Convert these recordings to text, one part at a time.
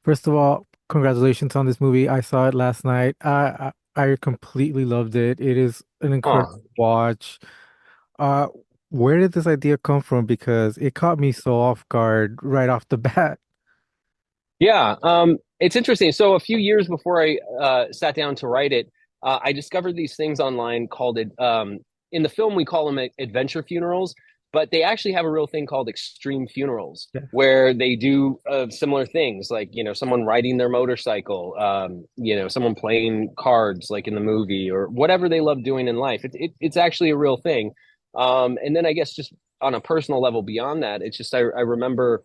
First of all, congratulations on this movie. I saw it last night. I completely loved it. It is an incredible Oh, watch. Uh, where did this idea come from? Because it caught me so off guard right off the bat. yeah. It's interesting. So a few years before I sat down to write it, I discovered these things online called it. In the film, we call them adventure funerals, but they actually have a real thing called extreme funerals, Yeah. where they do similar things, like someone riding their motorcycle, someone playing cards, like in the movie, or whatever they love doing in life. It's actually a real thing. And then I guess just on a personal level beyond that, it's just I remember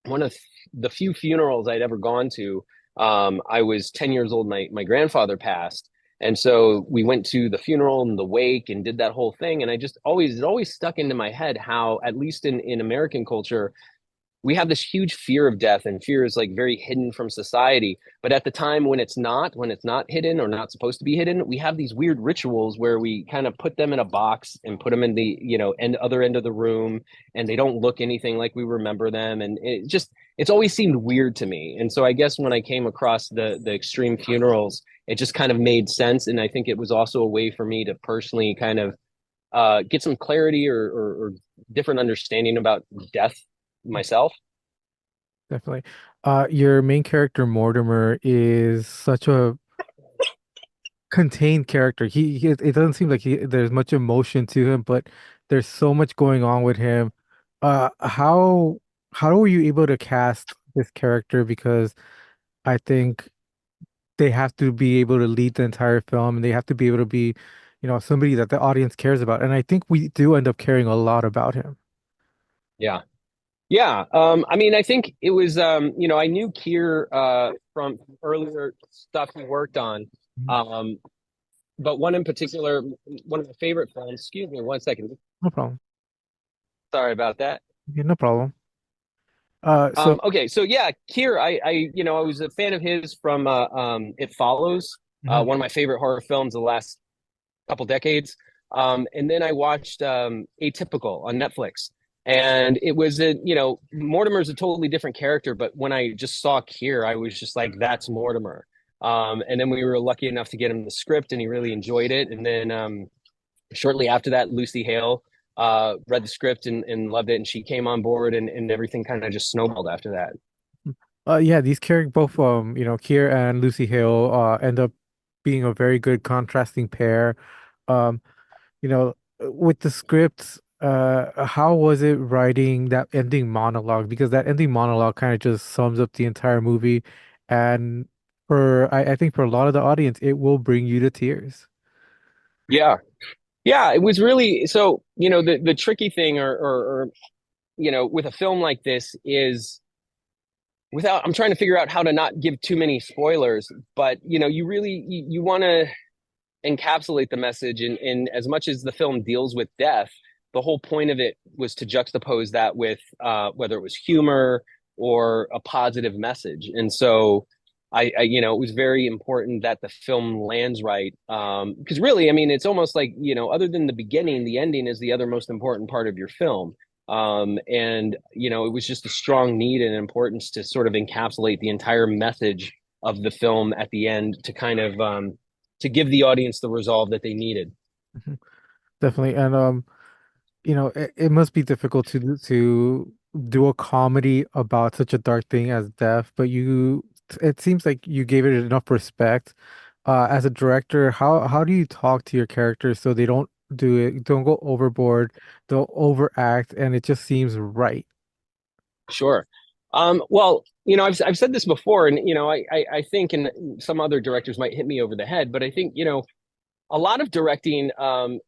one of the few funerals I'd ever gone to. I was 10 years old. My grandfather passed. And so we went to the funeral and the wake and did that whole thing. And I just always, it always stuck into my head how, at least in American culture, we have this huge fear of death, and fear is like very hidden from society. But at the time when it's not hidden or not supposed to be hidden, we have these weird rituals where we kind of put them in a box and put them in the other end of the room, and they don't look anything like we remember them. And it's always seemed weird to me. And so I guess when I came across the extreme funerals, it just kind of made sense. And I think it was also a way for me to personally kind of get some clarity or different understanding about death myself. Definitely. Your main character, Mortimer, is such a contained character. It doesn't seem like there's much emotion to him, but there's so much going on with him. How were you able to cast this character? Because I think they have to be able to lead the entire film, and they have to be able to be, somebody that the audience cares about. And I think we do end up caring a lot about him. Yeah. Yeah. I mean, I think it was, I knew Kier from earlier stuff he worked on. Mhm. Um, but one in particular, one of my favorite films, excuse me one second. No problem. Sorry about that. Yeah, no problem. So Okay, so yeah, Kier, I was a fan of his from It Follows, Mhm. one of my favorite horror films the last couple decades. And then I watched Atypical on Netflix. And it was Mortimer's a totally different character, but when I just saw Kier, I was just like, that's Mortimer. And then we were lucky enough to get him the script, and he really enjoyed it. And then shortly after that, Lucy Hale read the script and loved it, and she came on board, and everything kind of just snowballed after that. yeah, these characters, both Kier and Lucy Hale, end up being a very good contrasting pair. Um, with the script, how was it writing that ending monologue? Because that ending monologue kind of just sums up the entire movie, and I think for a lot of the audience, it will bring you to tears. Yeah. Yeah, it was really so, the tricky thing or with a film like this is without I'm trying to figure out how to not give too many spoilers, but you really you want to encapsulate the message in as much as the film deals with death. The whole point of it was to juxtapose that with whether it was humor or a positive message. And so it was very important that the film lands right. Because really, I mean, it's almost like, other than the beginning, the ending is the other most important part of your film. And it was just a strong need and importance to sort of encapsulate the entire message of the film at the end to kind of to give the audience the resolve that they needed. Mhm. Definitely, and it must be difficult to do a comedy about such a dark thing as death, but it seems like you gave it enough respect. As a director, how do you talk to your characters so they don't go overboard, don't overact, and it just seems right? Sure. Well, I've said this before, and I think, and some other directors might hit me over the head, but I think a lot of directing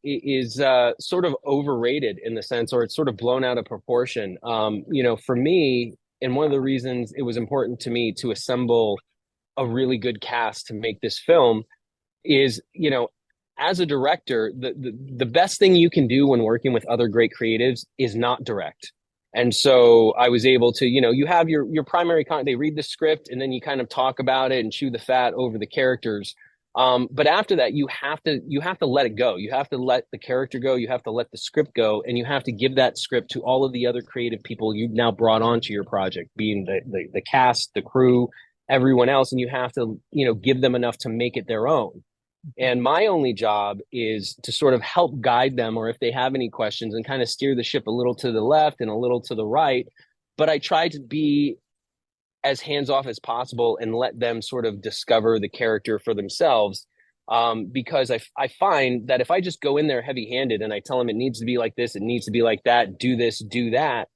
is sort of overrated in the sense, or it's sort of blown out of proportion. For me, and one of the reasons it was important to me to assemble a really good cast to make this film is, as a director, the best thing you can do when working with other great creatives is not direct. And so I was able to, you have your primary they read the script, and then you kind of talk about it and chew the fat over the characters. But after that, you have to let it go. You have to let the character go. You have to let the script go, and you have to give that script to all of the other creative people you've now brought onto your project, being the cast, the crew, everyone else, and you have to, give them enough to make it their own. And my only job is to sort of help guide them, or if they have any questions, and kind of steer the ship a little to the left and a little to the right. But I try to be as hands off as possible and let them sort of discover the character for themselves. Because I find that if I just go in there heavy handed and I tell them it needs to be like this, it needs to be like that, do this, do that,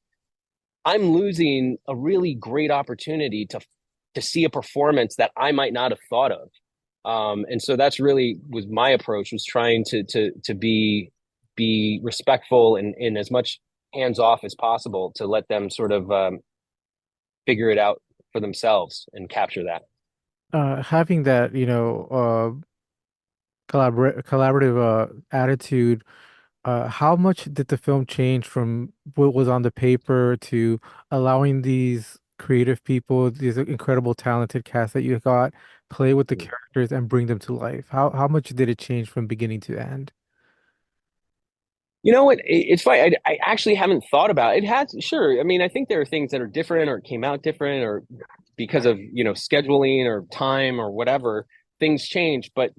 I'm losing a really great opportunity to see a performance that I might not have thought of. And so that's really was my approach, was trying to be respectful and as much hands off as possible to let them sort of figure it out for themselves and capture that. Having that, collaborative attitude, how much did the film change from what was on the paper to allowing these creative people, these incredible talented cast that you got, play with the characters and bring them to life? How much did it change from beginning to end? You know what? It's funny. I actually haven't thought about it. It has, sure. I mean, I think there are things that are different or came out different or because of, scheduling or time or whatever, things change. But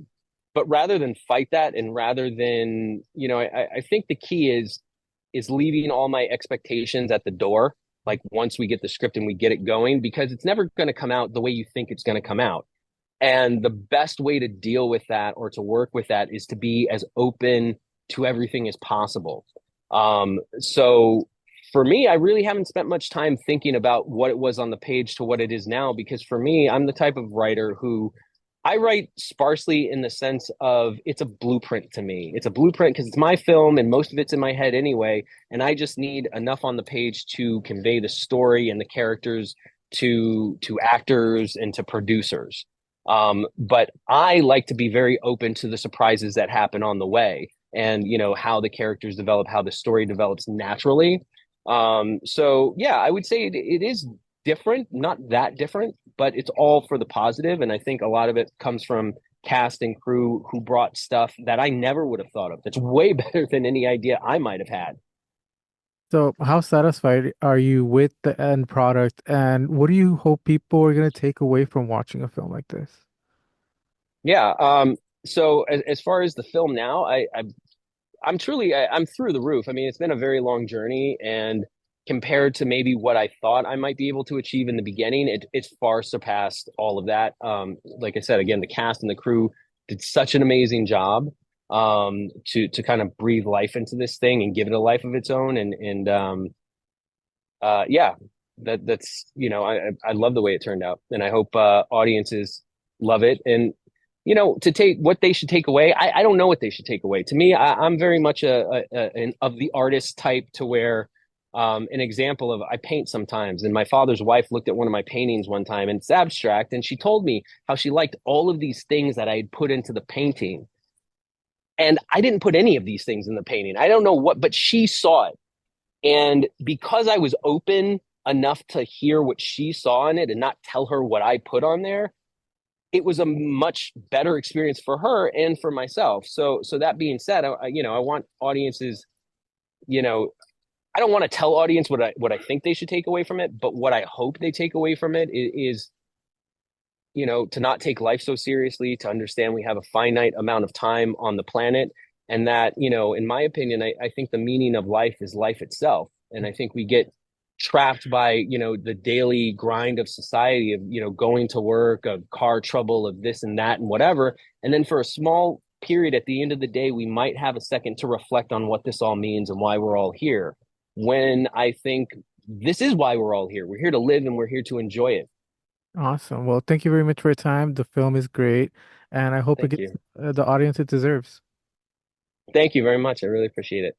rather than fight that and rather than, I think the key is leaving all my expectations at the door. Like once we get the script and we get it going, because it's never going to come out the way you think it's going to come out. And the best way to deal with that or to work with that is to be as open to everything as possible. So for me, I really haven't spent much time thinking about what it was on the page to what it is now, because for me, I'm the type of writer who I write sparsely in the sense of it's a blueprint to me. It's a blueprint because it's my film and most of it's in my head anyway. And I just need enough on the page to convey the story and the characters to actors and to producers. But I like to be very open to the surprises that happen on the way and, how the characters develop, how the story develops naturally. So yeah, I would say it is different, not that different, but it's all for the positive. And I think a lot of it comes from cast and crew who brought stuff that I never would have thought of. That's way better than any idea I might have had. So, how satisfied are you with the end product, and what do you hope people are going to take away from watching a film like this? Yeah. So as far as the film now, I'm truly I'm through the roof. I mean, it's been a very long journey, and compared to maybe what I thought I might be able to achieve in the beginning, it's far surpassed all of that. Like I said, again, the cast and the crew did such an amazing job to kind of breathe life into this thing and give it a life of its own. Yeah, that's I love the way it turned out, and I hope audiences love it. And to take what they should take away, I don't know what they should take away. To me, I'm very much an of the artist type to where an example of I paint sometimes, and my father's wife looked at one of my paintings one time, and it's abstract, and she told me how she liked all of these things that I had put into the painting, and I didn't put any of these things in the painting. I don't know what, but she saw it, and because I was open enough to hear what she saw in it and not tell her what I put on there, it was a much better experience for her and for myself. So that being said, I want audiences, you know, I don't want to tell audience what I think they should take away from it, but what I hope they take away from it is to not take life so seriously, to understand we have a finite amount of time on the planet, and that, in my opinion, I think the meaning of life is life itself. And I think we get trapped by, the daily grind of society of, going to work, of car trouble, of this and that and whatever. And then for a small period at the end of the day, we might have a second to reflect on what this all means and why we're all here. When I think this is why we're all here. We're here to live and we're here to enjoy it. Awesome. Well, thank you very much for your time. The film is great, and I hope it Thank gets you. the audience it deserves. Thank you very much. I really appreciate it.